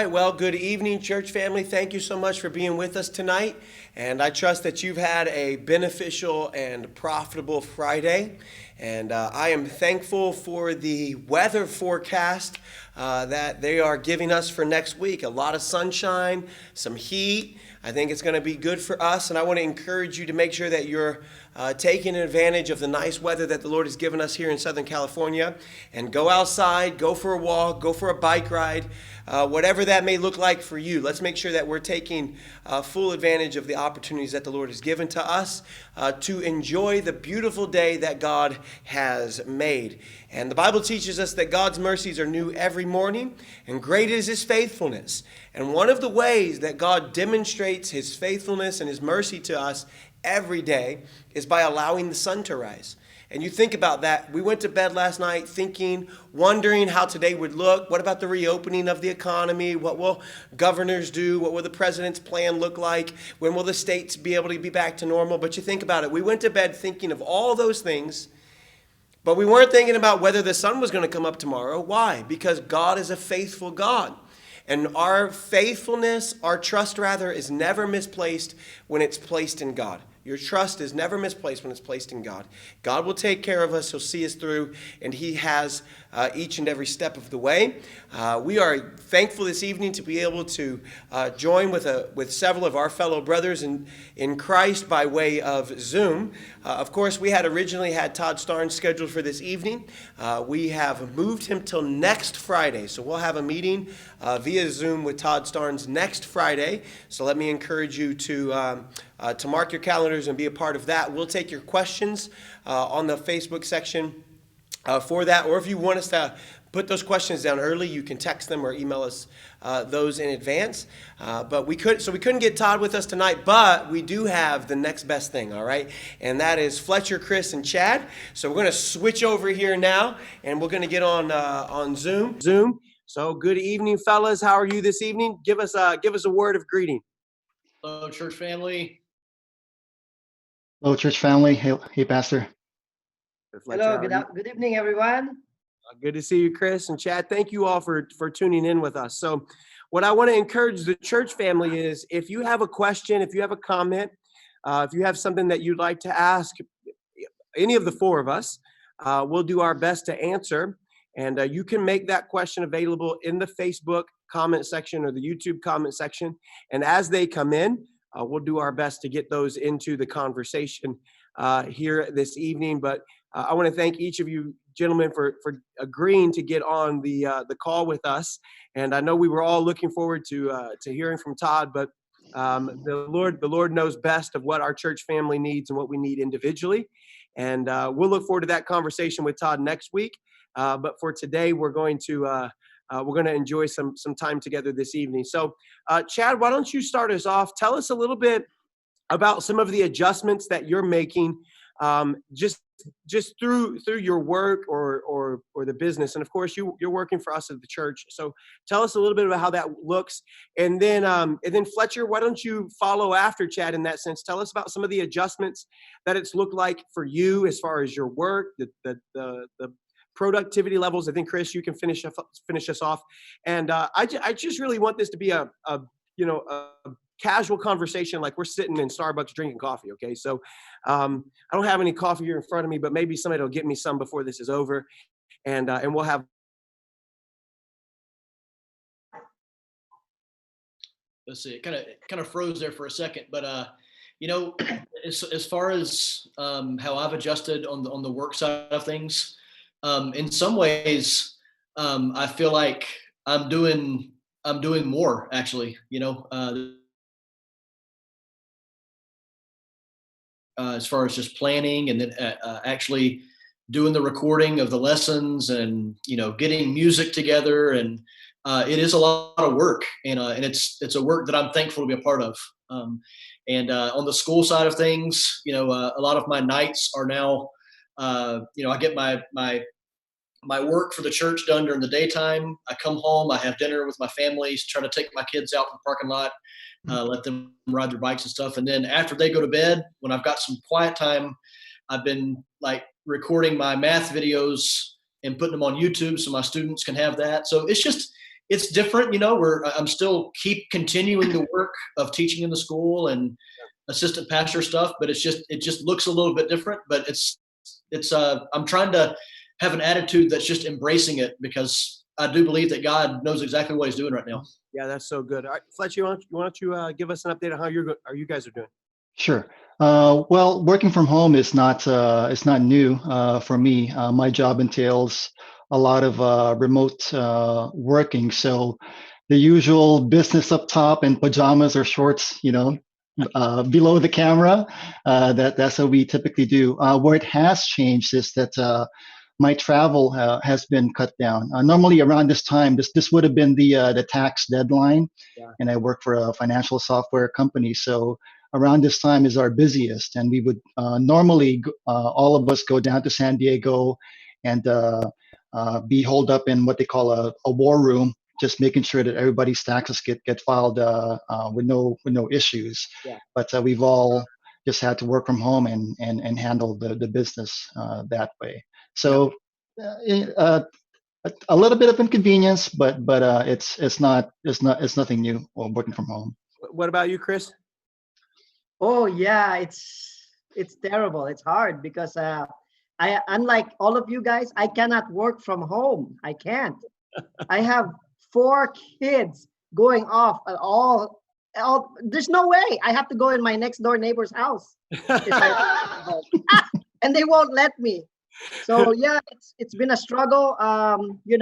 right, well, good evening, church family. Thank you so much for being with us tonight. And I trust that you've had a beneficial and profitable Friday. And I am thankful for the weather forecast that they are giving us for next week. A lot of sunshine, some heat. I think it's going to be good for us. And I want to encourage you to make sure that you're taking advantage of the nice weather that the Lord has given us here in Southern California. And go outside, go for a walk, go for a bike ride. Whatever that may look like for you, let's make sure that we're taking full advantage of the opportunities that the Lord has given to us to enjoy the beautiful day that God has made. And the Bible teaches us that God's mercies are new every morning, and great is his faithfulness. And one of the ways that God demonstrates his faithfulness and his mercy to us every day is by allowing the sun to rise. And you think about that. We went to bed last night thinking, wondering how today would look. What about the reopening of the economy? What will governors do? What will the president's plan look like? When will the states be able to be back to normal? But you think about it. We went to bed thinking of all those things, but we weren't thinking about whether the sun was going to come up tomorrow. Why? Because God is a faithful God. And our faithfulness, our trust rather, is never misplaced when it's placed in God. Your trust is never misplaced when it's placed in God. God will take care of us. He'll see us through, and he has each and every step of the way. We are thankful this evening to be able to join with several of our fellow brothers in Christ by way of Zoom. Of course, we had originally had Todd Starnes scheduled for this evening. We have moved him till next Friday, so we'll have a meeting via Zoom with Todd Starnes next Friday. So let me encourage you to mark your calendars and be a part of that. We'll take your questions on the Facebook section for that. Or if you want us to put those questions down early, you can text them or email us those in advance. But we couldn't get Todd with us tonight, but we do have the next best thing, all right? And that is Fletcher, Chris, and Chad. So we're going to switch over here now, and we're going to get on Zoom. So good evening, fellas. How are you this evening? Give us a word of greeting. Hello, church family. Hello, church family. Hey, Pastor. Hello, good evening, everyone. Good to see you, Chris and Chad. Thank you all for tuning in with us. So what I want to encourage the church family is, if you have a question, if you have a comment, if you have something that you'd like to ask any of the four of us, we'll do our best to answer. And you can make that question available in the Facebook comment section or the YouTube comment section. And as they come in, we'll do our best to get those into the conversation here this evening. But I want to thank each of you gentlemen for agreeing to get on the call with us. And I know we were all looking forward to hearing from Todd, but the Lord knows best of what our church family needs and what we need individually. And we'll look forward to that conversation with Todd next week. But for today, we're going to enjoy some time together this evening. So, Chad, why don't you start us off? Tell us a little bit about some of the adjustments that you're making, just through your work or the business. And of course, you're working for us at the church. So tell us a little bit about how that looks. And then Fletcher, why don't you follow after Chad in that sense? Tell us about some of the adjustments that it's looked like for you as far as your work, the productivity levels. I think, Chris, you can finish us off. And I just really want this to be a casual conversation, like we're sitting in Starbucks drinking coffee. Okay, so I don't have any coffee here in front of me, but maybe somebody will get me some before this is over, and we'll have. Let's see, it kind of froze there for a second, but as far as how I've adjusted on the work side of things, in some ways, I feel like I'm doing more actually. As far as just planning and then actually doing the recording of the lessons and getting music together, and it is a lot of work, and it's a work that I'm thankful to be a part of. And on the school side of things, a lot of my nights are now, I get my work for the church done during the daytime. I come home, I have dinner with my family, try to take my kids out in the parking lot, let them ride their bikes and stuff. And then after they go to bed, when I've got some quiet time, I've been like recording my math videos and putting them on YouTube so my students can have that. So it's it's different. I'm still keep continuing the work of teaching in the school and assistant pastor stuff, but it just looks a little bit different. But I'm trying to have an attitude that's just embracing it, because I do believe that God knows exactly what He's doing right now. Yeah, that's so good. All right, Fletcher, why don't you give us an update on how you guys are doing? Sure. Well, working from home is not it's not new for me. My job entails a lot of remote working, so the usual business up top in pajamas or shorts, below the camera. That's what we typically do. Where it has changed is that my travel has been cut down. Normally around this time, this would have been the tax deadline, Yeah. and I work for a financial software company, so around this time is our busiest, and we would normally all of us go down to San Diego and be holed up in what they call a war room, just making sure that everybody's taxes get filed with no issues. Yeah. But we've all just had to work from home and handle the business that way. So a little bit of inconvenience, but it's nothing new working from home. What about you, Chris? Oh yeah, it's terrible. It's hard because I, unlike all of you guys, I cannot work from home. I can't. I have 4 kids going off at all. There's no way. I have to go in my next door neighbor's house if I and they won't let me. So yeah, it's been a struggle. As you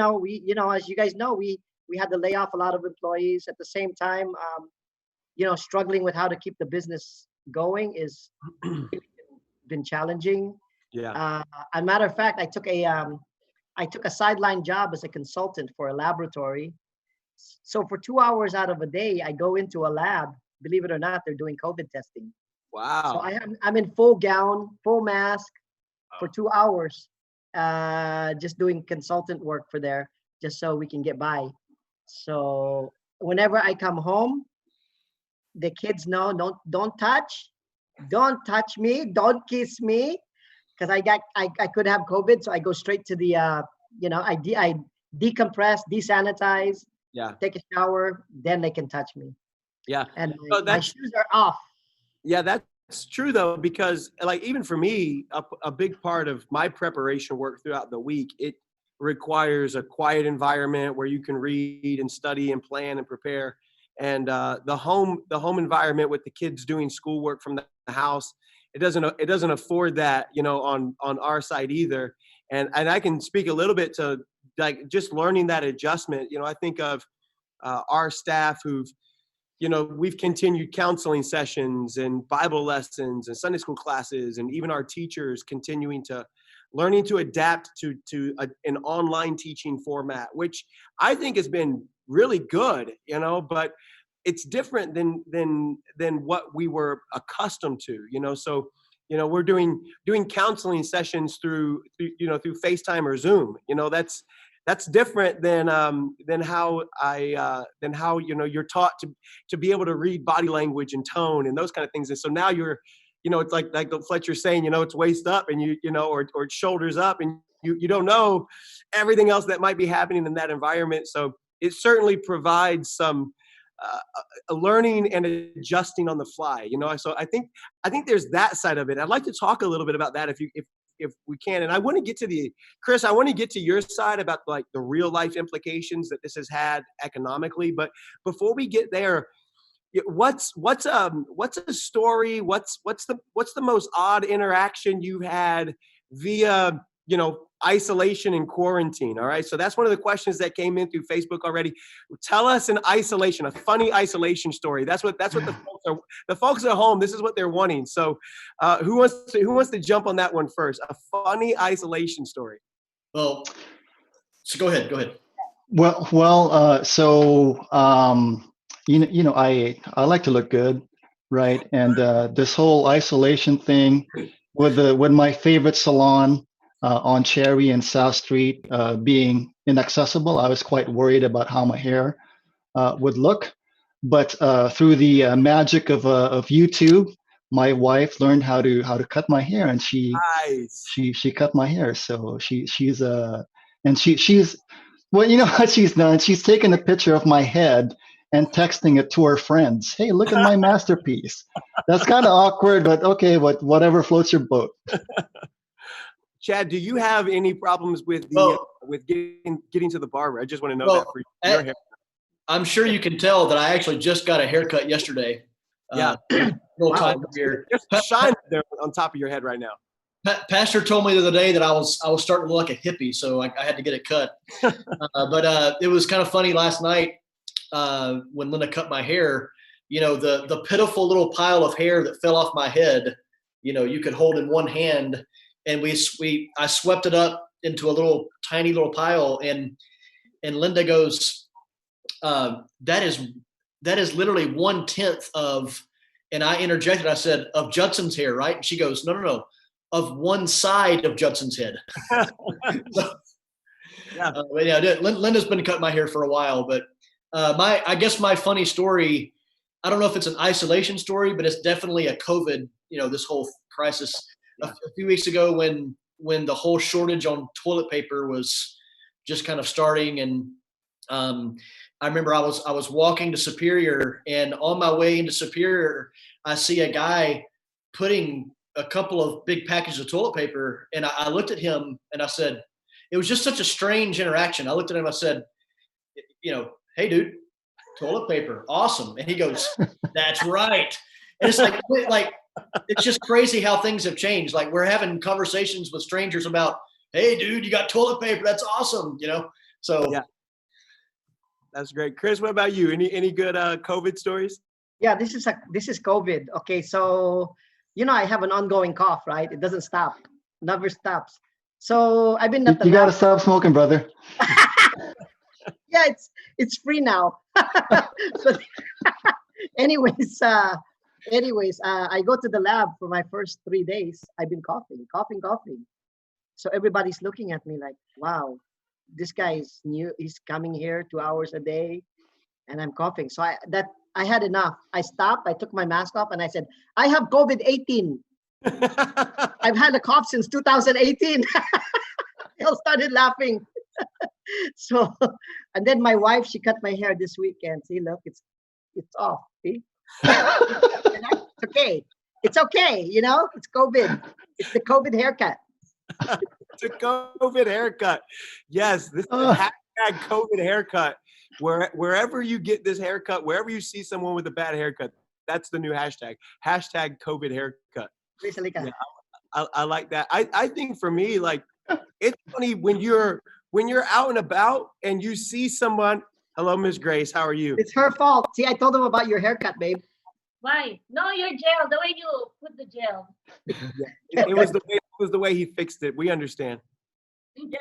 guys know, we had to lay off a lot of employees at the same time. Struggling with how to keep the business going is been challenging. Yeah. A matter of fact, I took a sideline job as a consultant for a laboratory. So for 2 hours out of a day, I go into a lab. Believe it or not, they're doing COVID testing. Wow. So I'm in full gown, full mask for 2 hours, just doing consultant work for there, just so we can get by. So whenever I come home, the kids know, don't touch me, don't kiss me, because I could have COVID. So I go straight to the I decompress, desanitize, take a shower, then they can touch me. Yeah. And my shoes are off. Yeah, that's true though, because like even for me, a big part of my preparation work throughout the week, it requires a quiet environment where you can read and study and plan and prepare. And the home environment with the kids doing schoolwork from the house, it doesn't afford that, on our side either. And I can speak a little bit to like just learning that adjustment. I think of our staff who've, we've continued counseling sessions and Bible lessons and Sunday school classes, and even our teachers continuing to learning to adapt to an online teaching format, which I think has been really good, but it's different than what we were accustomed to, So, we're doing counseling sessions through FaceTime or Zoom. That's different than how you're taught to be able to read body language and tone and those kind of things. And so now you're, it's like Fletcher's saying, it's waist up and or shoulders up, and you don't know everything else that might be happening in that environment. So it certainly provides some learning and adjusting on the fly. So I think there's that side of it. I'd like to talk a little bit about that if we can. And I want to get to Chris, I want to get to your side about like the real life implications that this has had economically. But before we get there, what's a story? What's the most odd interaction you've had via, isolation and quarantine? All right. So that's one of the questions that came in through Facebook already. Tell us a funny isolation story. That's what the folks at home, this is what they're wanting. So who wants to jump on that one first? A funny isolation story. Well, so go ahead. So I like to look good, right? And this whole isolation thing with my favorite salon on Cherry and South Street being inaccessible, I was quite worried about how my hair would look. But through the magic of YouTube, my wife learned how to cut my hair, and she cut my hair. So she's Well, you know what she's done? She's taken a picture of my head and texting it to her friends. Hey, look at my masterpiece. That's kind of awkward, but okay, but whatever floats your boat. Chad, do you have any problems with Well, with getting to the barber? I just want to know that well, for your hair. I'm sure you can tell that I actually just got a haircut yesterday. Yeah. Real Wow. time here. There's a shine there on top of your head right now. Pastor told me the other day that I was starting to look like a hippie, so I had to get it cut. But it was kind of funny last night when Linda cut my hair. You know, the pitiful little pile of hair that fell off my head. You know, you could hold in one hand, and I swept it up into a little tiny little pile, and Linda goes, that is literally 1/10 of, and I interjected, I said, of Judson's hair, right? And she goes, no, of one side of Judson's head. So, Yeah. but yeah, Linda's been cutting my hair for a while, but I guess my funny story, I don't know if it's an isolation story, but it's definitely a COVID, this whole crisis. Yeah. A few weeks ago when the whole shortage on toilet paper was just kind of starting, and I remember I was walking to Superior, and on my way into Superior, I see a guy putting a couple of big packages of toilet paper, and I looked at him and I said, it was just such a strange interaction. I looked at him, I said, hey dude, toilet paper, awesome. And he goes, that's right. And it's like it's just crazy how things have changed. Like, we're having conversations with strangers about, hey dude, you got toilet paper, that's awesome. So Yeah. That's great. Chris, what about you? Any good COVID stories? Yeah, this is COVID. Okay, so I have an ongoing cough, right? It doesn't stop, never stops. So I've been You, at the you got to lab. stop smoking, brother. Yeah, it's free now. So, anyways, I go to the lab for my first 3 days. I've been coughing. So everybody's looking at me like, wow, this guy is new. He's coming here 2 hours a day, and I'm coughing. So I had enough. I stopped. I took my mask off, and I said, I have COVID-18. I've had a cough since 2018. They all started laughing. So, and then my wife, she cut my hair this weekend. See, look, it's off. See, it's okay. It's okay. It's COVID. It's the COVID haircut. It's a COVID haircut. Yes, this is hashtag COVID haircut. Wherever you get this haircut, wherever you see someone with a bad haircut, that's the new hashtag. Hashtag COVID haircut. Yeah, I like that. I think for me, like, it's funny when you're out and about and you see someone. Hello, Miss Grace. How are you? It's her fault. See, I told them about your haircut, babe. Why? No, your gel. The way you put the gel. It was the way he fixed it. We understand. Yeah.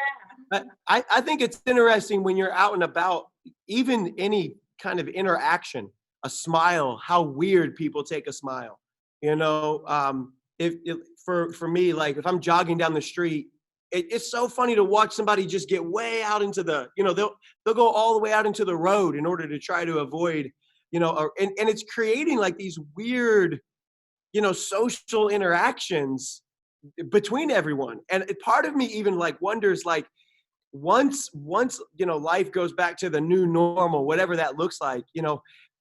I think it's interesting when you're out and about, even any kind of interaction, a smile, how weird people take a smile. If for me, like, if I'm jogging down the street, it's so funny to watch somebody just get way out into the, they'll go all the way out into the road in order to try to avoid, and it's creating like these weird, social interactions between everyone. And part of me even like wonders, like, once life goes back to the new normal, whatever that looks like,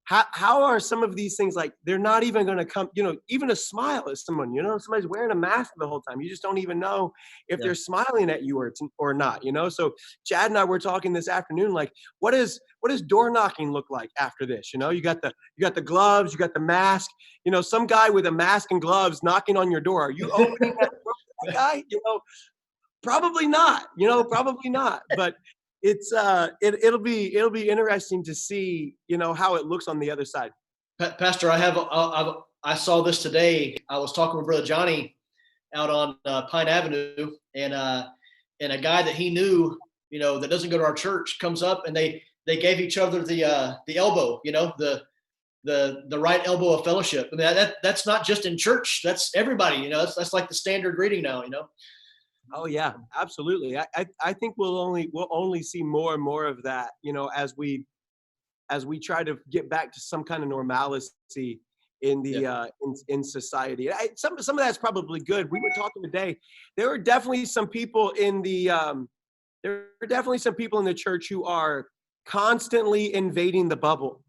how are some of these things, like, they're not even going to come, even a smile at someone, somebody's wearing a mask the whole time. You just don't even know if they're smiling at you or not, So Chad and I were talking this afternoon, like, what does door knocking look like after this? You got the gloves, you got the mask, some guy with a mask and gloves knocking on your door. Are you opening that door to that guy? Probably not, but it's it'll be interesting to see, how it looks on the other side. Pastor, I saw this today. I was talking with Brother Johnny out on Pine Avenue, and a guy that he knew, that doesn't go to our church, comes up, and they gave each other the elbow, the right elbow of fellowship. I mean, that's not just in church. That's everybody. That's like the standard greeting now. Oh yeah, absolutely. I think we'll only see more and more of that, as we try to get back to some kind of normalcy in the in society. Some of that's probably good. We were talking today. There were definitely some people in the there are definitely some people in the church who are constantly invading the bubble.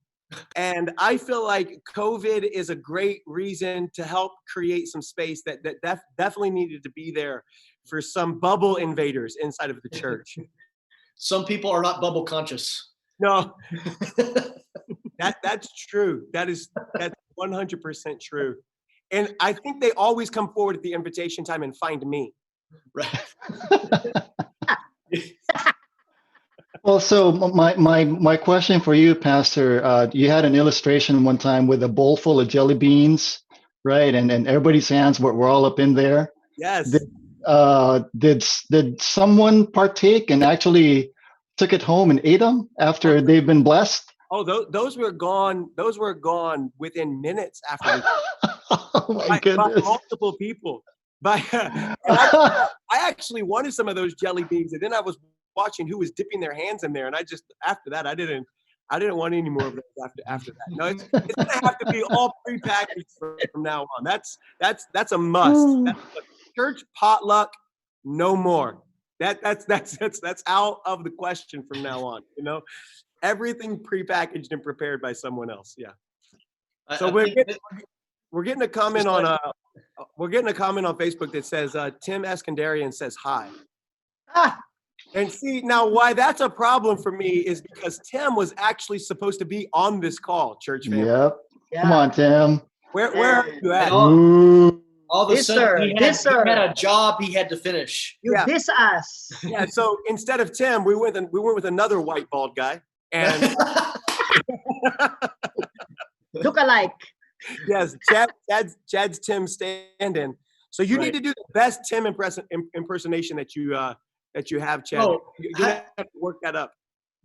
And I feel like COVID is a great reason to help create some space that definitely needed to be there for some bubble invaders inside of the church. Some people are not bubble conscious. No, that's true. That's 100% true. And I think they always come forward at the invitation time and find me. Right. Well, so my question for you, Pastor, you had an illustration one time with a bowl full of jelly beans, right? And everybody's hands were all up in there. Yes. Did someone partake and actually took it home and ate them after they've been blessed? Oh, those were gone. Those were gone within minutes after. Oh my by goodness. multiple people. I actually wanted some of those jelly beans, and then I was watching who was dipping their hands in there, and after that I didn't want any more of those after that. No, it's gonna have to be all prepackaged from now on. That's a must. That's church potluck, no more. That's out of the question from now on. You know, everything prepackaged and prepared by someone else. Yeah. So we're getting a comment on Facebook that says Tim Eskandarian says hi. Ah, And see, now why that's a problem for me is because Tim was actually supposed to be on this call, church family. Yep. yeah. Come on, Tim. Where are you at? And all of a This sudden, sir, he this had sir. a job he had to finish. You Yeah. diss us. Yeah, so instead of Tim, we went with another white bald guy. And Look alike. yes, Chad's Tim stand-in. So you need to do the best Tim impersonation that you have, Chad. Oh, You're gonna have to work that up.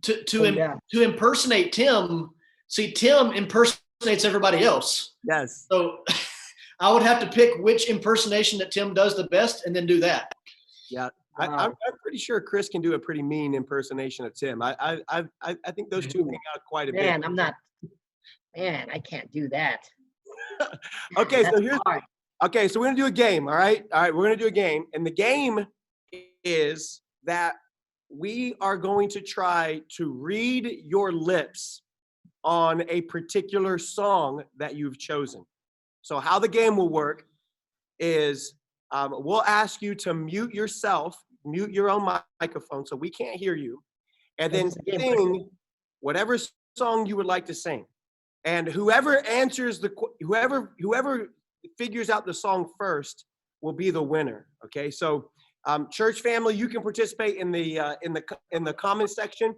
To impersonate Tim, see, Tim impersonates everybody else. Yes. So I would have to pick which impersonation that Tim does the best and then do that. Yeah. I'm pretty sure Chris can do a pretty mean impersonation of Tim. I think those two hang out quite a bit. Man, I can't do that. Okay, so That's hard. Okay, so we're gonna do a game. All right, we're gonna do a game, and the game is that we are going to try to read your lips on a particular song that you've chosen. So how the game will work is we'll ask you to mute yourself, mute your own microphone so we can't hear you, and then This is a game. sing whatever song you would like to sing. And whoever answers whoever figures out the song first will be the winner. Okay, so church family, you can participate in the comment section.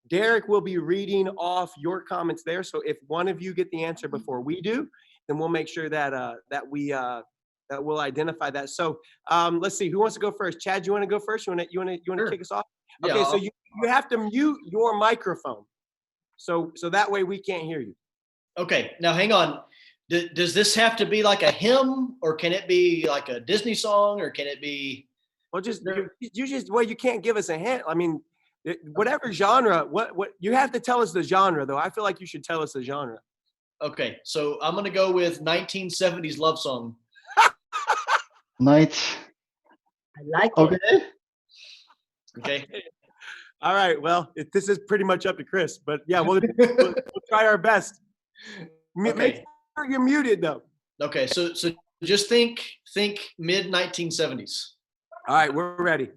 Derek will be reading off your comments there. So if one of you get the answer before we do, then we'll make sure that we'll identify that. So let's see, who wants to go first? Chad, you want to go first? You want to Sure. kick us off? Yeah, Okay, so you have to mute your microphone, so that way we can't hear you. Okay, now hang on. Does this have to be like a hymn, or can it be like a Disney song, or can it be? Well, you can't give us a hint. I mean, whatever genre. What you have to tell us the genre, though. I feel like you should tell us the genre. Okay, so I'm gonna go with 1970s love song. Night. I like it. Okay. Okay. All right. Well, this is pretty much up to Chris, but yeah, we'll try our best. Make Okay. sure you're muted, though. Okay. So just think mid 1970s. All right, we're ready.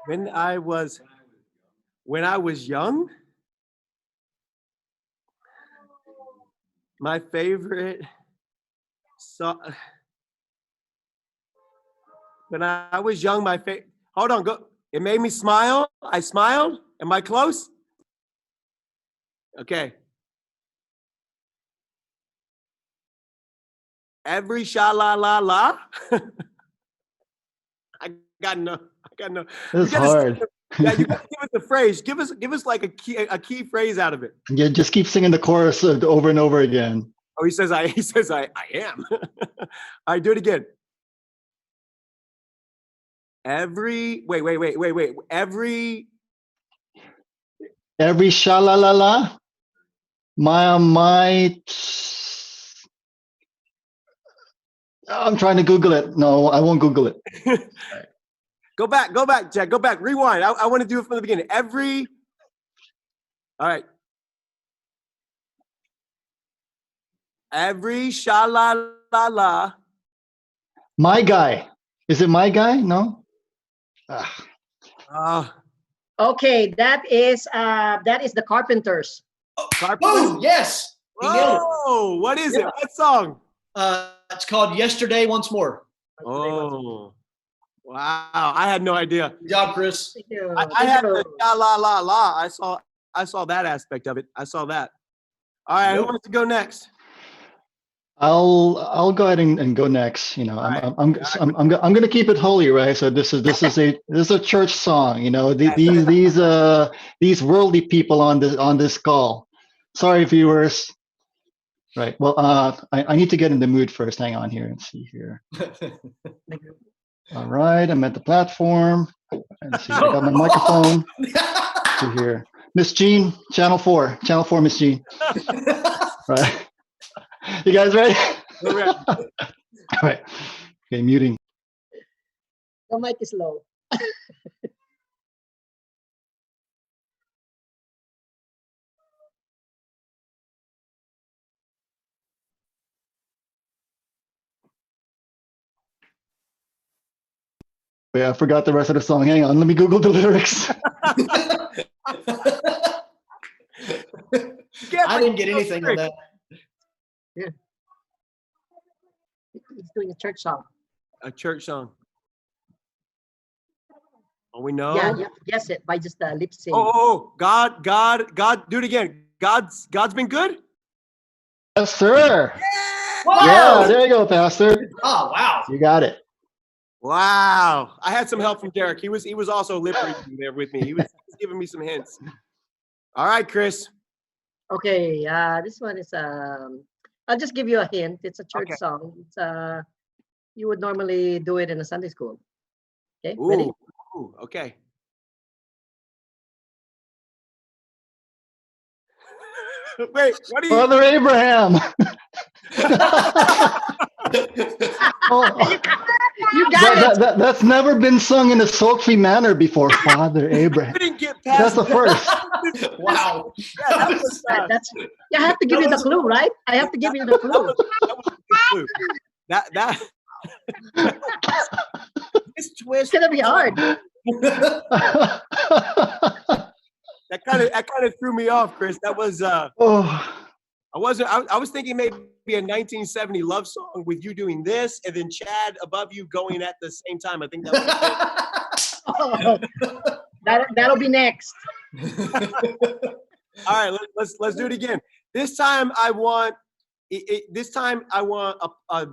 When I was young, my favorite song. When I was young, hold on, go. It made me smile. I smiled. Am I close? Okay. Every sha la la la. I got no. This is hard. Yeah, you gotta give us the phrase. Give us like a key phrase out of it. Yeah, just keep singing the chorus over and over again. Oh, he says I am. All right, do it again. Wait. Every Every shalalala. My. I'm trying to Google it. No, I won't Google it. Go back, Jack. Go back. Rewind. I want to do it from the beginning. All right. Every shalalala. My guy. Is it my guy? No. Ah. Okay, that is the Carpenters. Boom! Yes. He nailed it. Oh, what is it? What song? It's called Yesterday Once More. Oh, wow! I had no idea. Good job, Chris. Thank you. I Thank had you. the sha la la la. I saw that aspect of it. I saw that. All right, who Yep. wants to go next? I'll go ahead and go next. You know, All I'm gonna keep it holy, right? So this is a church song. You know, these worldly people on this call. Sorry, viewers. Right. Well, I need to get in the mood first. Hang on here and see here. All right, I'm at the platform. Let's see. I got my microphone. Let's see here, Miss Jean, Channel 4, Miss Jean. Right. You guys ready? We're ready. All right. Okay, muting. The mic is low. Yeah, I forgot the rest of the song. Hang on, let me Google the lyrics. I didn't get anything on that. He's doing a church song. A church song. Oh, we know. Yeah, you have to guess it by just lip sync. Oh, God. Do it again. God's been good. Yes, sir. Whoa! Yeah, there you go, Pastor. Oh, wow. You got it. Wow. I had some help from Derek. He was also lip reading there with me. He was giving me some hints. All right, Chris. Okay, this one is I'll just give you a hint. It's a church Okay. song. It's you would normally do it in a Sunday school. Okay, ready? Ooh, okay. Wait, what are you? Father Abraham. Oh, You got it. that's never been sung in a sultry manner before. Father Abraham. We didn't get That's past the first. Wow. Yeah, that was, That's. I have to give you the clue, right? I have to give you the clue. that was a good clue. That this It's twist gonna be hard. that kind of threw me off, Chris. That was Oh, I was thinking maybe a 1970 love song with you doing this and then Chad above you going at the same time. I think that would be good. Oh, that'll be next. All right, let's do it again. This time I want a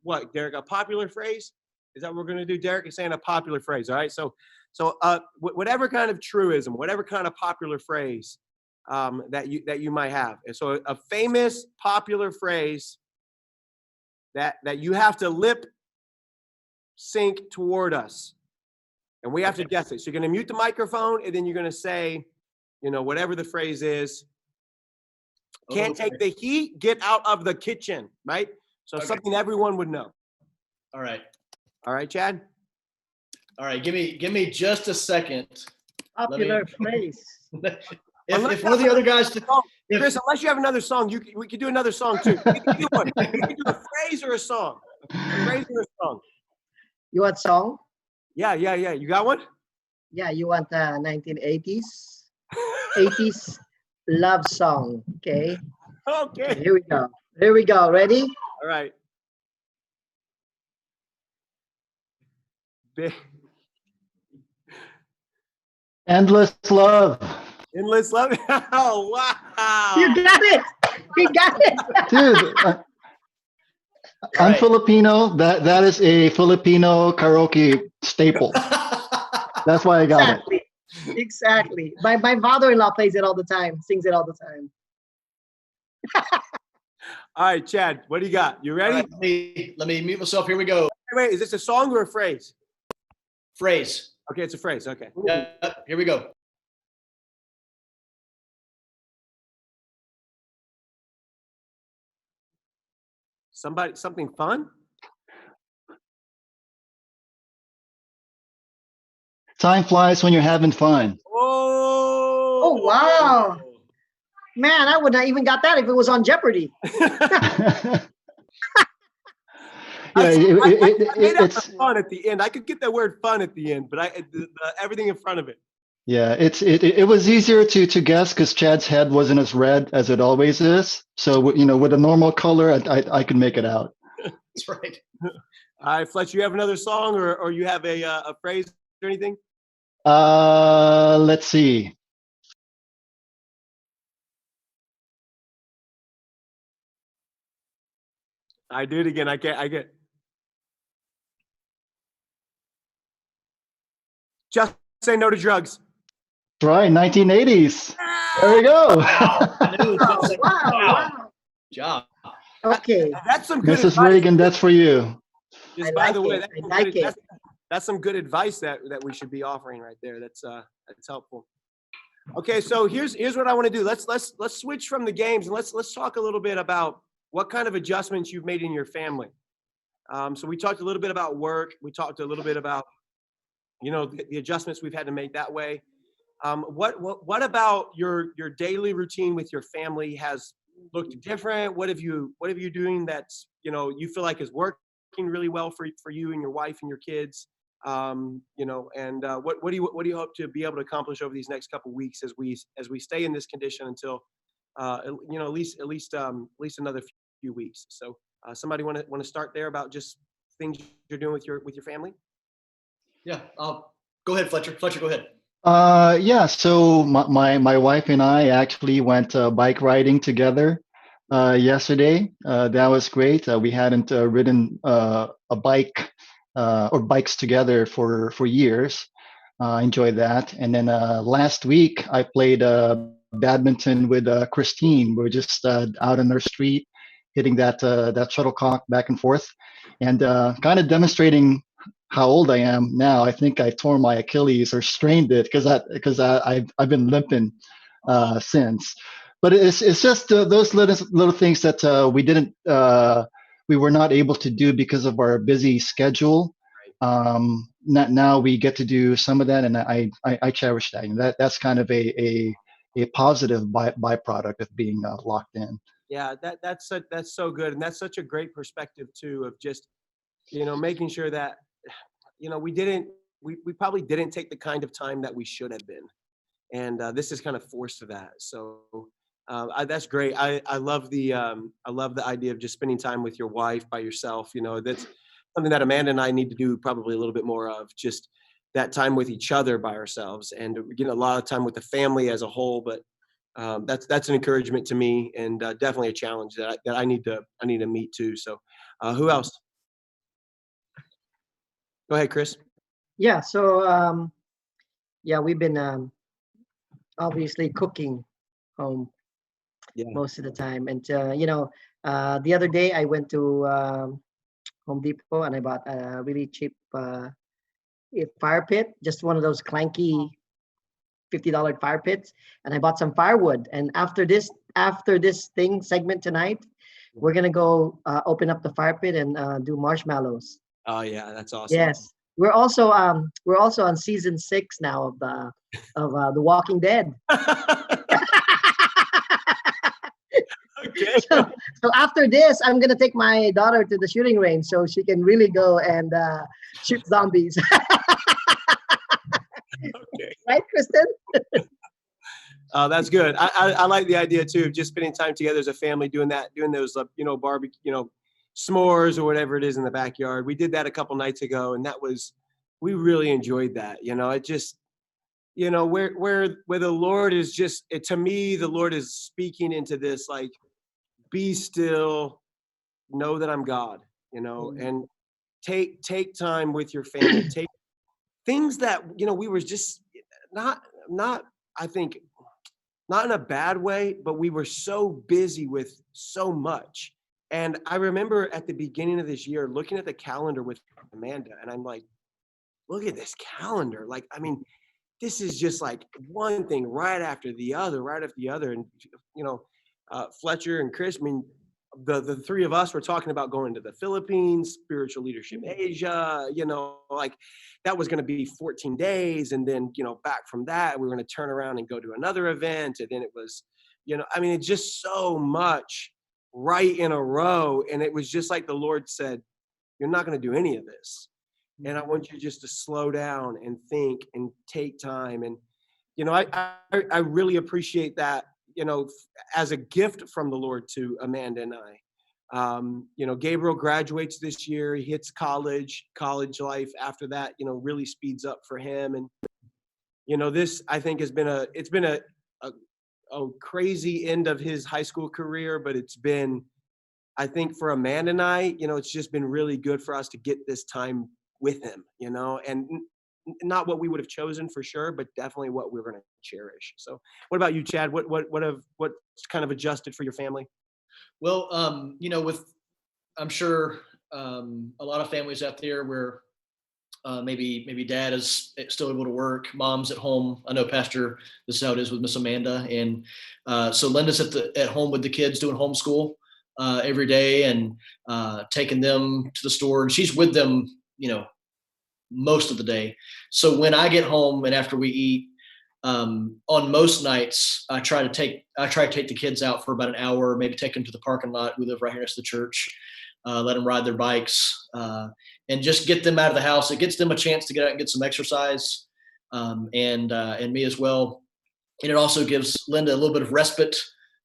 what, Derek? A popular phrase? Is that what we're gonna do? Derek is saying a popular phrase. All right. So whatever kind of truism, whatever kind of popular phrase that you might have. And so a famous popular phrase that you have to lip sync toward us. And we have to guess it. So you're going to mute the microphone and then you're going to say, whatever the phrase is. Can't take the heat, get out of the kitchen, right? So something everyone would know. All right. All right, Chad? All right. Give me just a second. Popular phrase. If one of the other guys, Chris, unless you have another song, we could do another song too. We can do one. We can do a phrase or a song. A phrase or a song. You want song? Yeah. You got one? Yeah, you want 1980s, 80s love song. Okay. Okay. Here we go. Here we go. Ready? All right. endless love. Endless love. Oh, wow. You got it. You got it. Dude, I'm Right. Filipino. That is a Filipino karaoke staple. That's why I got it. Exactly. My father-in-law plays it all the time, sings it all the time. All right, Chad, what do you got? You All ready? right, let me mute myself. Here we go. Wait, is this a song or a phrase? Phrase. Okay, it's a phrase. Okay. Here we go. something fun? Time flies when you're having fun. Oh, Oh, wow. Man, I would not even got that if it was on Jeopardy. Yeah, I made up the it's fun at the end. I could get that word "fun" at the end, but everything in front of it. yeah, it was easier to guess because Chad's head wasn't as red as it always is. So with a normal color, I could make it out. That's right. All right, Fletcher, you have another song, or you have a phrase or anything? Let's see. I do it again. I get. Just say no to drugs. That's right, 1980s. There we go. I knew it was just like, Wow, wow. wow. Job. Okay. That's some good Mrs. advice. Reagan, that's for you. Just I by like the way, it. that's I some like good- it. that's some good advice that we should be offering right there. That's helpful. Okay, so here's what I want to do. Let's switch from the games and let's talk a little bit about what kind of adjustments you've made in your family. So we talked a little bit about work. We talked a little bit about the adjustments we've had to make that way. What about your daily routine with your family has looked different? What have you doing that's you feel like is working really well for you and your wife and your kids? And what do you hope to be able to accomplish over these next couple weeks as we stay in this condition until at least another few weeks? So somebody want to start there about just things you're doing with your family? Yeah. Go ahead, Fletcher. Fletcher, go ahead. Yeah, so my wife and I actually went bike riding together yesterday. That was great. We hadn't ridden a bike or bikes together for years. I enjoyed that. And then last week I played badminton with Christine. We are just out on our street hitting that shuttlecock back and forth, and kind of demonstrating how old I am now. I think I tore my Achilles or strained it because I've been limping since. But it's just those little things that we were not able to do because of our busy schedule. Now we get to do some of that, and I cherish that. And that's kind of a positive byproduct of being locked in. Yeah, that's so good, and that's such a great perspective too of just making sure that we probably didn't take the kind of time that we should have been, and this is kind of forced to that. So that's great. I love the idea of just spending time with your wife by yourself. That's something that Amanda and I need to do probably a little bit more of, just that time with each other by ourselves, and getting a lot of time with the family as a whole. But that's an encouragement to me, and definitely a challenge that I need to meet too. So who else? Go ahead, Chris. Yeah. So yeah, we've been obviously cooking home Yeah. most of the time, and the other day I went to Home Depot and I bought a really cheap fire pit, just one of those clanky $50 fire pits, and I bought some firewood. And after this segment tonight, we're gonna go open up the fire pit and do marshmallows. Oh yeah, that's awesome. Yes, we're also on season 6 now of The Walking Dead. Okay. So after this, I'm gonna take my daughter to the shooting range so she can really go and shoot zombies. Okay. Right, Kristen? That's good. I like the idea too of just spending time together as a family, doing those barbecue, s'mores or whatever it is in the backyard. We did that a couple nights ago, and we really enjoyed that. It just where the Lord is to me, the Lord is speaking into this, like, be still, know that I'm God, and take time with your family. Take things that we were just not I think not in a bad way, but we were so busy with so much. And I remember at the beginning of this year looking at the calendar with Amanda, and I'm like, look at this calendar. Like, I mean, this is just like one thing right after the other. And Fletcher and Chris, I mean, the three of us were talking about going to the Philippines, spiritual leadership Asia, like that was going to be 14 days. And then, back from that, we were going to turn around and go to another event. And then it was, I mean, it's just so much right in a row. And it was just like the Lord said, you're not going to do any of this. And I want you just to slow down and think and take time. And, I really appreciate that, as a gift from the Lord to Amanda and I. Gabriel graduates this year. He hits college life after that, really speeds up for him. And, this I think has been a crazy end of his high school career, but it's been, I think for Amanda and I, it's just been really good for us to get this time with him, and not what we would have chosen for sure, but definitely what we're going to cherish. So what about you, Chad? What's kind of adjusted for your family? Well, I'm sure a lot of families out there where maybe dad is still able to work, mom's at home. I know Pastor, this is how it is with Miss Amanda, and so Linda's at home with the kids doing homeschool every day and taking them to the store, and she's with them, most of the day. So when I get home and after we eat, on most nights, I try to take the kids out for about an hour, maybe take them to the parking lot. We live right here next to the church. Let them ride their bikes, and just get them out of the house. It gets them a chance to get out and get some exercise, and me as well. And it also gives Linda a little bit of respite,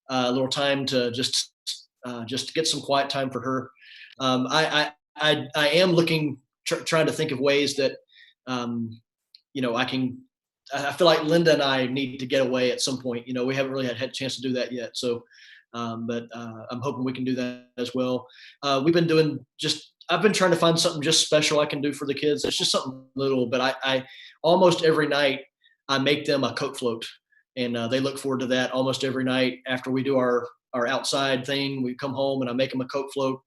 a little time to just get some quiet time for her. I am looking, trying to think of ways that, I feel like Linda and I need to get away at some point. We haven't really had a chance to do that yet. So, but I'm hoping we can do that as well. I've been trying to find something just special I can do for the kids. It's just something little, but I almost every night I make them a Coke float, and they look forward to that almost every night after we do our outside thing. We come home and I make them a Coke float.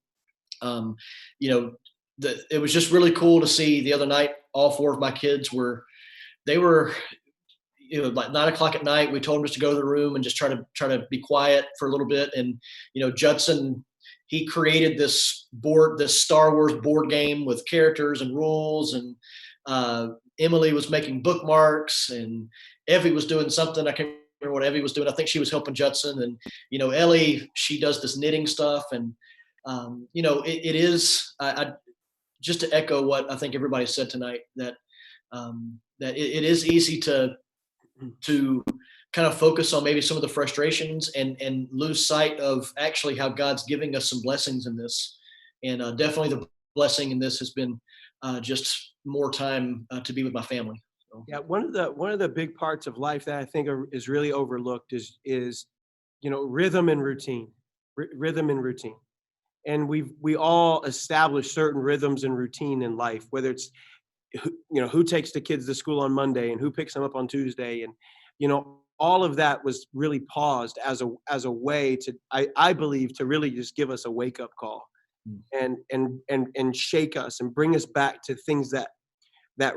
It was just really cool to see the other night. All four of my kids were like 9 o'clock at night. We told them just to go to the room and just try to be quiet for a little bit. And Judson, he created this Star Wars board game with characters and rules, and Emily was making bookmarks, and Evie was doing something. I can't remember what Evie was doing. I think she was helping Judson, and Ellie, she does this knitting stuff, and it is. I just to echo what I think everybody said tonight, that it is easy to kind of focus on maybe some of the frustrations and lose sight of actually how God's giving us some blessings in this. And definitely the blessing in this has been just more time to be with my family. So. Yeah, one of the big parts of life that I think is really overlooked is rhythm and routine, rhythm and routine. And we all establish certain rhythms and routine in life, whether it's who takes the kids to school on Monday and who picks them up on Tuesday, and all of that was really paused as a way to, I believe, to really just give us a wake up call, and shake us and bring us back to things that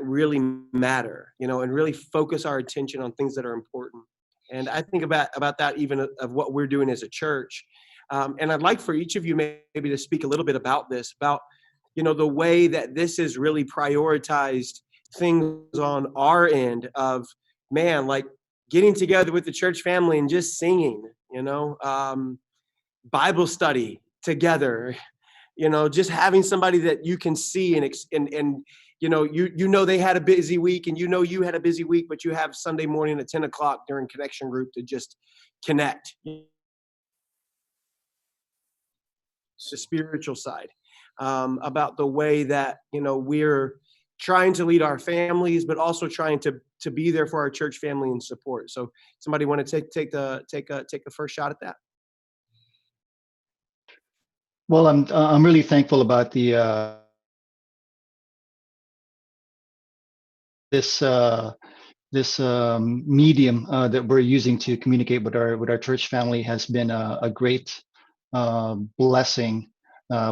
really matter, and really focus our attention on things that are important. And I think about that even of what we're doing as a church. And I'd like for each of you maybe to speak a little bit about this, about, the way that this is really prioritized things on our end of, man, like getting together with the church family and just singing, Bible study together, just having somebody that you can see and they had a busy week, and you had a busy week, but you have Sunday morning at 10 o'clock during connection group to just connect. The spiritual side, about the way that we're trying to lead our families, but also trying to be there for our church family and support. So, somebody want to take the first shot at that? Well, I'm really thankful about the this medium that we're using to communicate with our church family has been a great blessing.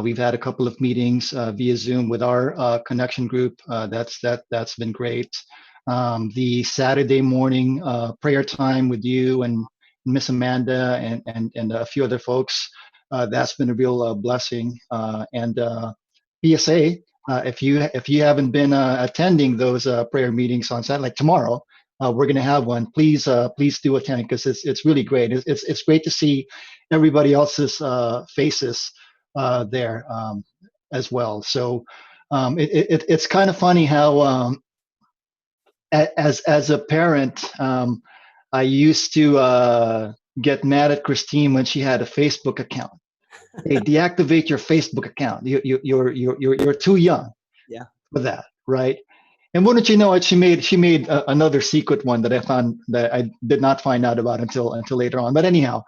We've had a couple of meetings via Zoom with our connection group. That's been great. The Saturday morning prayer time with you and Miss Amanda and a few other folks that's been a real blessing. And PSA, if you haven't been attending those prayer meetings on Saturday, like tomorrow, we're going to have one. Please do attend, because it's really great. It's great to see everybody else's faces there as well. So it's kind of funny how as a parent, I used to get mad at Christine when she had a Facebook account. Hey, deactivate your Facebook account. You're too young for that, right? And wouldn't you know it, she made another secret one that I found that I did not find out about until later on. But anyhow,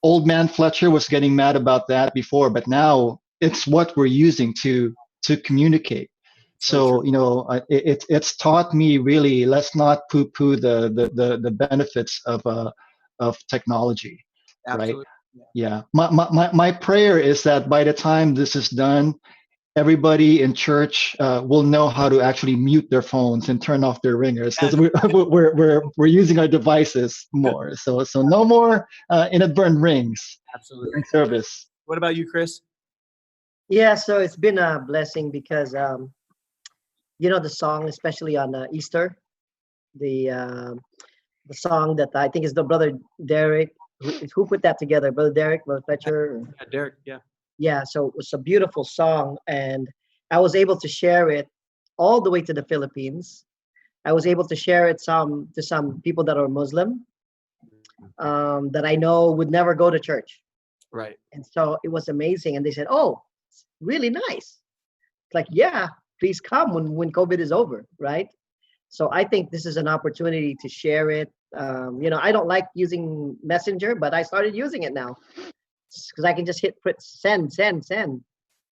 old man Fletcher was getting mad about that before, but now it's what we're using to communicate. So it's taught me, really, let's not poo-poo the benefits of technology. Absolutely. Right? Yeah. My prayer is that by the time this is done, everybody in church will know how to actually mute their phones and turn off their ringers, because we're using our devices more. So no more inadvertent rings. Absolutely. During service. What about you, Chris? Yeah, so it's been a blessing because the song, especially on Easter, the song that I think is the brother Derek who put that together, brother Derek, brother Fletcher. Yeah, Derek. Yeah. Yeah, so it was a beautiful song, and I was able to share it all the way to the Philippines. I was able to share it to some people that are Muslim, that I know would never go to church. Right. And so it was amazing. And they said, "Oh, it's really nice." It's like, yeah, please come when COVID is over, right? So I think this is an opportunity to share it. I don't like using Messenger, but I started using it now because I can just hit send.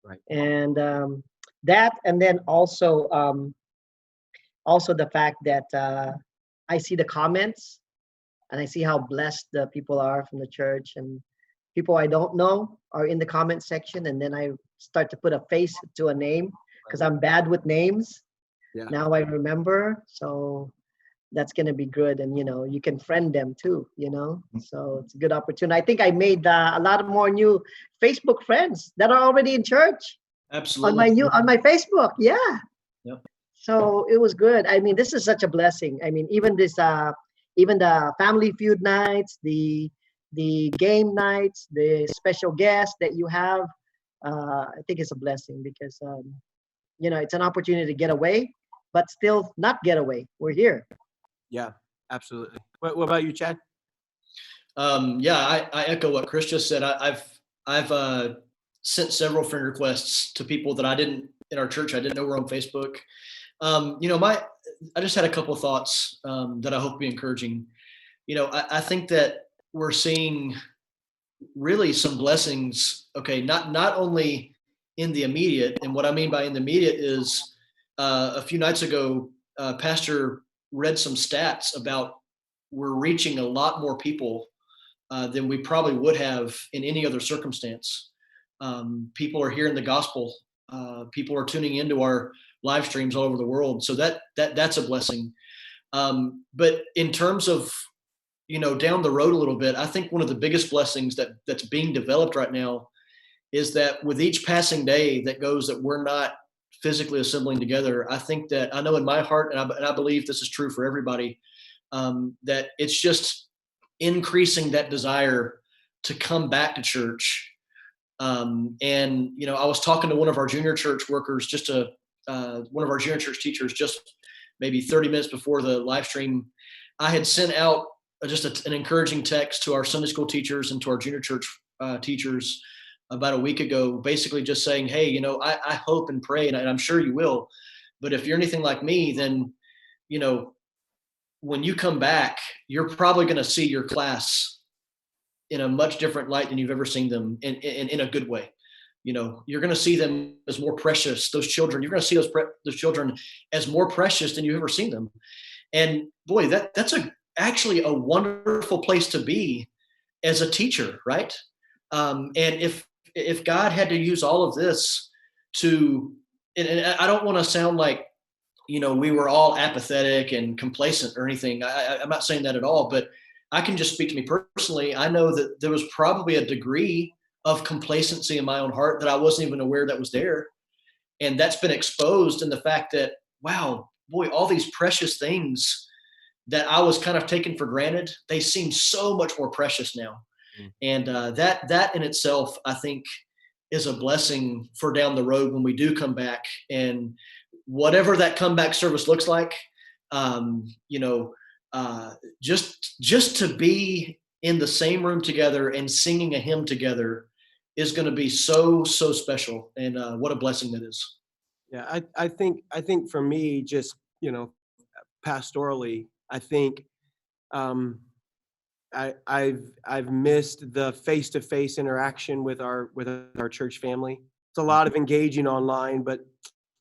Right. And that, and then also the fact that I see the comments and I see how blessed the people are from the church, and people I don't know are in the comment section, and then I start to put a face to a name because I'm bad with names. Yeah. Now I remember, so that's going to be good. And you can friend them too, so it's a good opportunity. I think I made a lot of more new Facebook friends that are already in church. Absolutely. on my Facebook. Yeah. Yep. So it was good. I mean, this is such a blessing. I mean, even the Family Feud nights, the game nights, the special guests that you have, I think it's a blessing because it's an opportunity to get away, but still not get away. We're here. Yeah, absolutely. What about you, Chad? I echo what Chris just said. I've sent several friend requests to people that I didn't in our church. I didn't know were on Facebook. I just had a couple of thoughts that I hope will be encouraging. I think that we're seeing really some blessings. Okay, not only in the immediate, and what I mean by in the immediate is a few nights ago, Pastor read some stats about we're reaching a lot more people than we probably would have in any other circumstance. People are hearing the gospel. People are tuning into our live streams all over the world. So that's a blessing. But in terms of, down the road a little bit, I think one of the biggest blessings that's being developed right now is that with each passing day that goes that we're not physically assembling together, I think that I know in my heart, and I believe this is true for everybody, that it's just increasing that desire to come back to church. I was talking to one of our junior church workers, one of our junior church teachers, just maybe 30 minutes before the live stream. I had sent out an encouraging text to our Sunday school teachers and to our junior church teachers about a week ago, basically just saying, hey, I hope and pray, and I'm sure you will, but if you're anything like me, then, when you come back, you're probably going to see your class in a much different light than you've ever seen them in a good way. You're going to see them as more precious. Those children, you're going to see those children as more precious than you've ever seen them. And boy, that's actually a wonderful place to be as a teacher, right? And if God had to use all of this and I don't want to sound like, we were all apathetic and complacent or anything. I'm not saying that at all, but I can just speak to me personally. I know that there was probably a degree of complacency in my own heart that I wasn't even aware that was there. And that's been exposed in the fact that, wow, boy, all these precious things that I was kind of taken for granted, they seem so much more precious now. And that in itself, I think, is a blessing for down the road when we do come back, and whatever that comeback service looks like. You know, just to be in the same room together and singing a hymn together is going to be so special, and what a blessing that is. Yeah, I think for me, just, pastorally, I think I've missed the face-to-face interaction with our church family. It's a lot of engaging online, but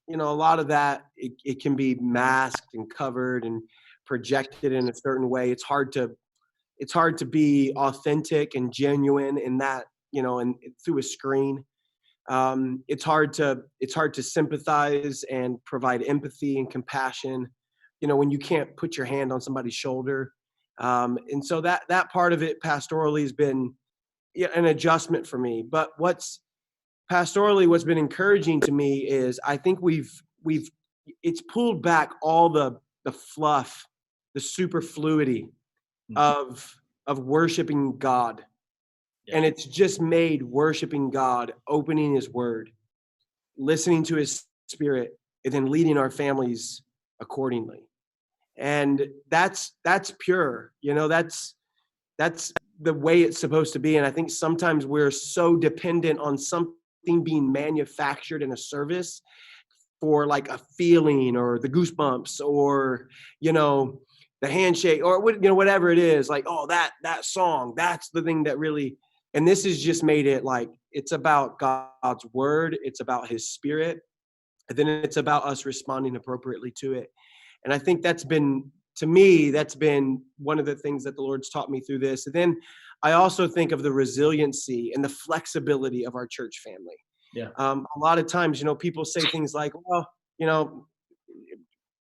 a lot of that, it can be masked and covered and projected in a certain way. It's hard to be authentic and genuine in that, and through a screen. It's hard to sympathize and provide empathy and compassion, when you can't put your hand on somebody's shoulder. And so that part of it pastorally has been, an adjustment for me. But what's been encouraging to me is I think it's pulled back all the fluff, the superfluity of worshiping God. And it's just made worshiping God, opening his word, listening to his spirit, and then leading our families accordingly. And that's pure, that's the way it's supposed to be. And I think sometimes we're so dependent on something being manufactured in a service for like a feeling or the goosebumps or, the handshake or whatever it is, like, oh, that song, that's the thing that really. And this has just made it like, it's about God's word. It's about his spirit. And then it's about us responding appropriately to it. And I think that's been one of the things that the Lord's taught me through this. And then I also think of the resiliency and the flexibility of our church family. Yeah. A lot of times, people say things like, well,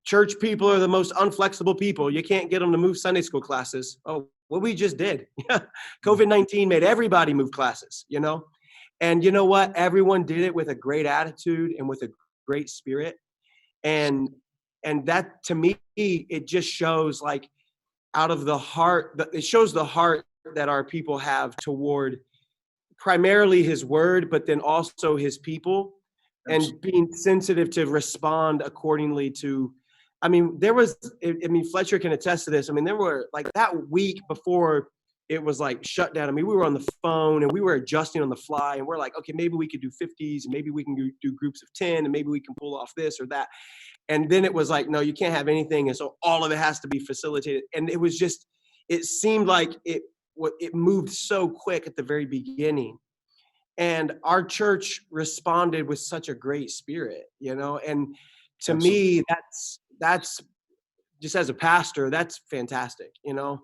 church people are the most unflexible people. You can't get them to move Sunday school classes. Oh, well, we just did. COVID-19 made everybody move classes, and you know what? Everyone did it with a great attitude and with a great spirit. And that, to me, it just shows like out of the heart, it shows the heart that our people have toward primarily his word, but then also his people, and being sensitive to respond accordingly to. Fletcher can attest to this. There were like that week before it was like shut down. We were on the phone and we were adjusting on the fly, and we're like, okay, maybe we could do 50s and maybe we can do groups of 10 and maybe we can pull off this or that. And then it was like, no, you can't have anything. And so all of it has to be facilitated. And it was just, it seemed like it moved so quick at the very beginning. And our church responded with such a great spirit, and to me, that's just as a pastor, that's fantastic, Yeah.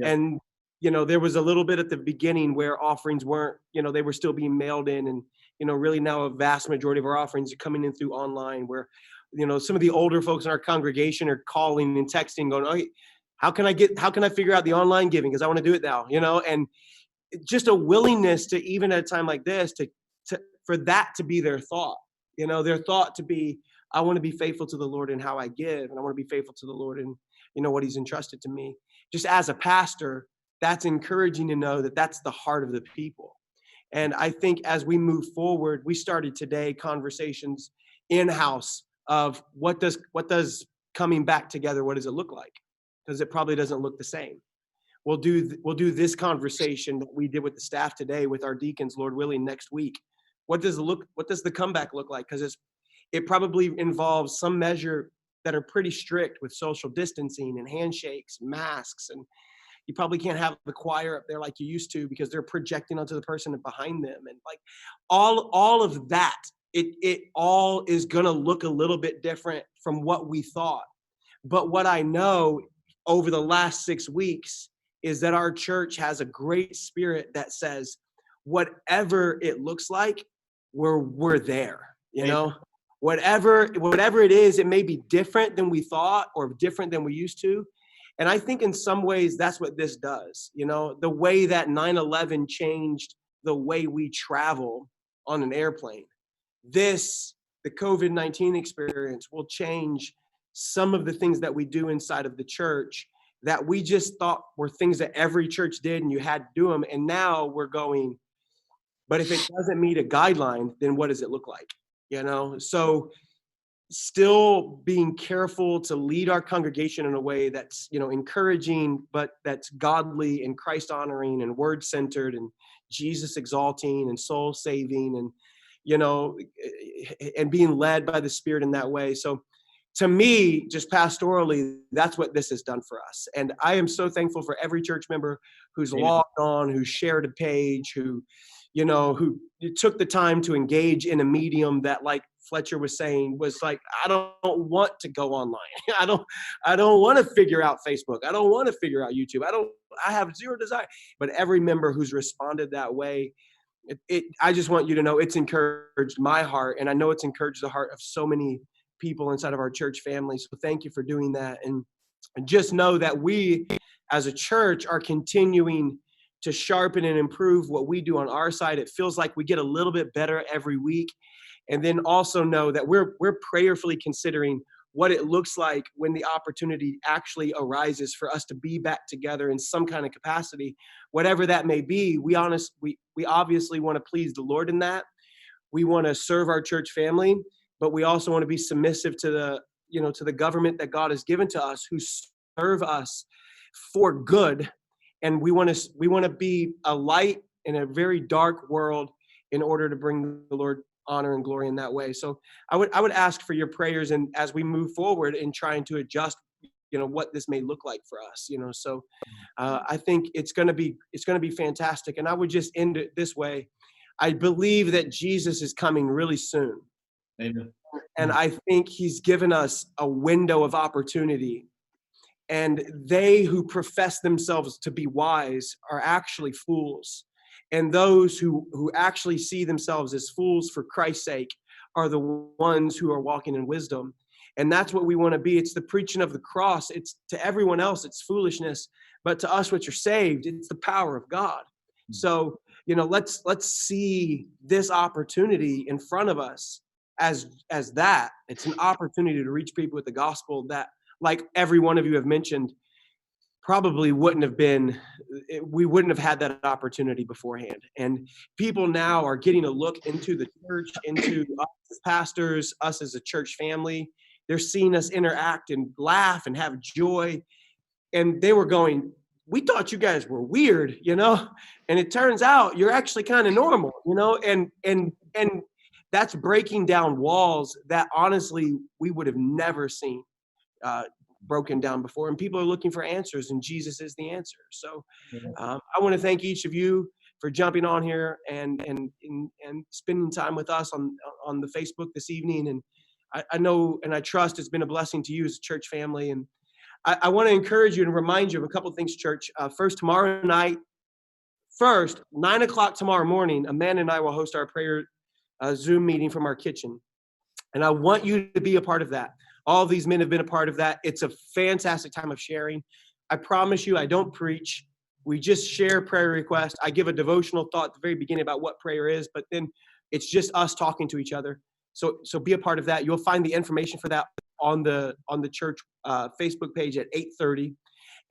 And, there was a little bit at the beginning where offerings weren't, they were still being mailed in, and, really now a vast majority of our offerings are coming in through online where, some of the older folks in our congregation are calling and texting going, oh, how can I figure out the online giving? Because I want to do it now, and just a willingness to, even at a time like this, for that to be their thought, their thought to be, I want to be faithful to the Lord in how I give, and I want to be faithful to the Lord in, what he's entrusted to me. Just as a pastor, that's encouraging to know that that's the heart of the people. And I think as we move forward, we started today conversations in-house of what does coming back together, what does it look like? Because it probably doesn't look the same. We'll do this conversation that we did with the staff today with our deacons, Lord willing, next week. What does the comeback look like? Because it probably involves some measure that are pretty strict with social distancing and handshakes, masks, and you probably can't have the choir up there like you used to because they're projecting onto the person behind them, and like all of that. It all is going to look a little bit different from what we thought. But what I know over the last 6 weeks is that our church has a great spirit that says, whatever it looks like, we're there, whatever it is, it may be different than we thought or different than we used to. And I think in some ways that's what this does. The way that 9/11 changed the way we travel on an airplane. The COVID-19 experience will change some of the things that we do inside of the church that we just thought were things that every church did and you had to do them. And now we're going, but if it doesn't meet a guideline, then what does it look like? So still being careful to lead our congregation in a way that's, encouraging, but that's godly and Christ honoring and word centered and Jesus exalting and soul saving and, and being led by the Spirit in that way. So to me, just pastorally, that's what this has done for us. And I am so thankful for every church member who's logged on, who shared a page, who took the time to engage in a medium that, like Fletcher was saying, was like, I don't want to go online. I don't want to figure out Facebook. I don't want to figure out YouTube. I have zero desire. But every member who's responded that way, I just want you to know it's encouraged my heart, and I know it's encouraged the heart of so many people inside of our church family. So thank you for doing that. And just know that we as a church are continuing to sharpen and improve what we do on our side. It feels like we get a little bit better every week. And then also know that we're prayerfully considering what it looks like when the opportunity actually arises for us to be back together in some kind of capacity, whatever that may be. We obviously want to please the Lord in that. We want to serve our church family, but we also want to be submissive to the government that God has given to us, who serve us for good. And we want to be a light in a very dark world in order to bring the Lord honor and glory in that way. So I would ask for your prayers, and as we move forward in trying to adjust, what this may look like for us. So I think it's going to be fantastic. And I would just end it this way: I believe that Jesus is coming really soon. Amen. And I think he's given us a window of opportunity. And they who profess themselves to be wise are actually fools. And those who actually see themselves as fools for Christ's sake are the ones who are walking in wisdom. And that's what we want to be. It's the preaching of the cross. It's to everyone else, it's foolishness. But to us, which are saved, it's the power of God. So, let's see this opportunity in front of us as that. It's an opportunity to reach people with the gospel that, like every one of you have mentioned, probably we wouldn't have had that opportunity beforehand. And people now are getting a look into the church, into us as pastors, us as a church family. They're seeing us interact and laugh and have joy. And they were going, we thought you guys were weird, and it turns out you're actually kind of normal, and that's breaking down walls that honestly we would have never seen broken down before. And people are looking for answers, and Jesus is the answer. So I want to thank each of you for jumping on here and spending time with us on the Facebook this evening. And I know and I trust it's been a blessing to you as a church family. And I want to encourage you and remind you of a couple of things, church. First, 9 o'clock tomorrow morning, Amanda and I will host our prayer Zoom meeting from our kitchen. And I want you to be a part of that. All of these men have been a part of that. It's a fantastic time of sharing. I promise you, I don't preach. We just share prayer requests. I give a devotional thought at the very beginning about what prayer is, but then it's just us talking to each other. So be a part of that. You'll find the information for that on the church Facebook page at 8:30.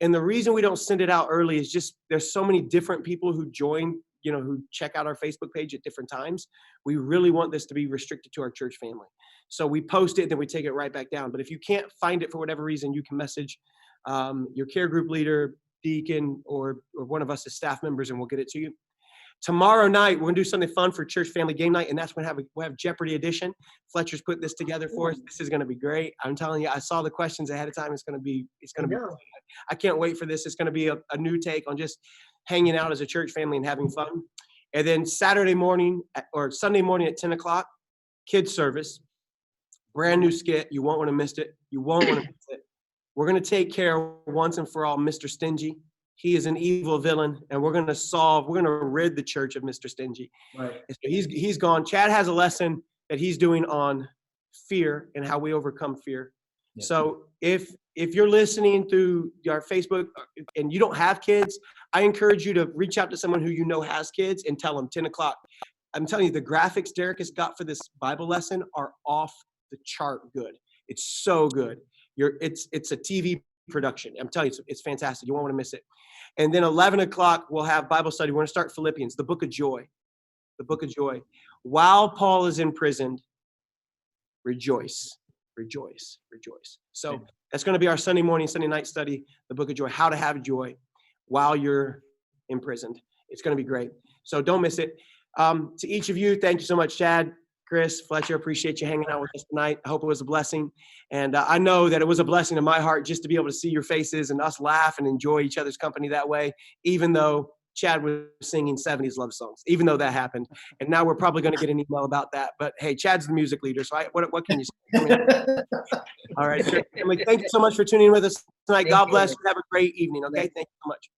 And the reason we don't send it out early is just there's so many different people who join, who check out our Facebook page at different times. We really want this to be restricted to our church family. So we post it, then we take it right back down. But if you can't find it for whatever reason, you can message your care group leader, deacon, or one of us as staff members, and we'll get it to you. Tomorrow night, we're going to do something fun for church family game night, and that's when we'll have Jeopardy edition. Fletcher's put this together for us. This is going to be great. I'm telling you, I saw the questions ahead of time. It's going to be. I can't wait for this. It's going to be a new take on just hanging out as a church family and having fun. And then Sunday morning at 10 o'clock, kids service, brand new skit. You won't want to miss it. You won't want to miss it. We're going to take care once and for all Mr. Stingy. He is an evil villain, and we're going to rid the church of Mr. Stingy. Right. So he's gone. Chad has a lesson that he's doing on fear and how we overcome fear. Yeah. So if you're listening through our Facebook and you don't have kids, I encourage you to reach out to someone who you know has kids and tell them 10 o'clock. I'm telling you, the graphics Derek has got for this Bible lesson are off the chart good. It's so good. It's a TV production. I'm telling you, it's fantastic. You won't want to miss it. And then 11 o'clock, we'll have Bible study. We're going to start Philippians, the book of joy. The book of joy. While Paul is imprisoned, rejoice, rejoice, rejoice. So that's going to be our Sunday morning, Sunday night study, the book of joy, how to have joy while you're imprisoned. It's going to be great. So don't miss it. To each of you, thank you so much, Chad, Chris, Fletcher. Appreciate you hanging out with us tonight. I hope it was a blessing. And I know that it was a blessing in my heart just to be able to see your faces and us laugh and enjoy each other's company that way, even though Chad was singing 70s love songs, even though that happened. And now we're probably going to get an email about that. But hey, Chad's the music leader. So what can you say? All right. Family, thank you so much for tuning in with us tonight. God bless you. Have a great evening. Okay. Thank you so much.